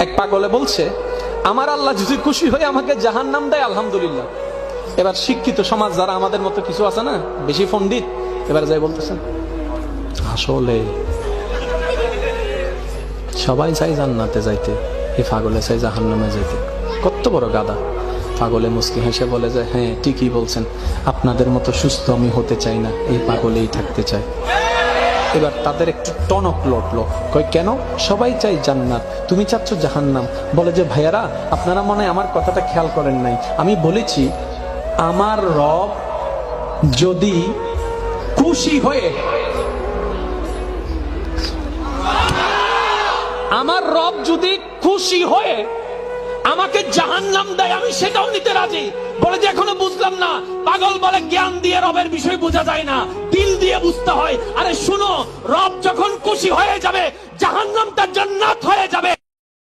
এক পাগলে বলছে, আমার আল্লাহ যদি খুশি হয়ে আমাকে জাহান্নাম দেয় আলহামদুলিল্লাহ। এবার শিক্ষিত সমাজ যারা আমাদের মতো কিছু আছে না, বেশি পণ্ডিত, এবার যাই বলতেছেন আসলে সবাই চাই জান্নাতে যাইতে, এই পাগলে চাই জাহান্নামে যাইতে। কত বড় গাদা! পাগলে মুস্কি হেসে বলে যে, হ্যাঁ ঠিকই বলছেন, আপনাদের মতো সুস্থ আমি হতে চাই না, এই পাগলেই থাকতে চাই। এবার তাদের একটু টনক লটলো, কয় কেন? সবাই চাই জান্নাত, তুমি চাচ্ছ জাহান্নাম। বলে যে, ভাইয়ারা আপনারা মনে হয় আমার কথাটা খেয়াল করেন নাই, আমি বলেছি আমার রব যদি খুশি হয়ে, আমার রব যদি খুশি হয়ে আমাকে জাহান্নাম দেয় আমি সেটাও নিতে রাজি। বলে যে এখনো বুঝলাম না। পাগল বলে জ্ঞান দিয়ে রবের বিষয় বোঝা যায় না, দিল দিয়ে বুঝতে হয়। আরে শুনো, রব যখন খুশি হয়ে যাবে জাহান্নামটা জান্নাত হয়ে যাবে।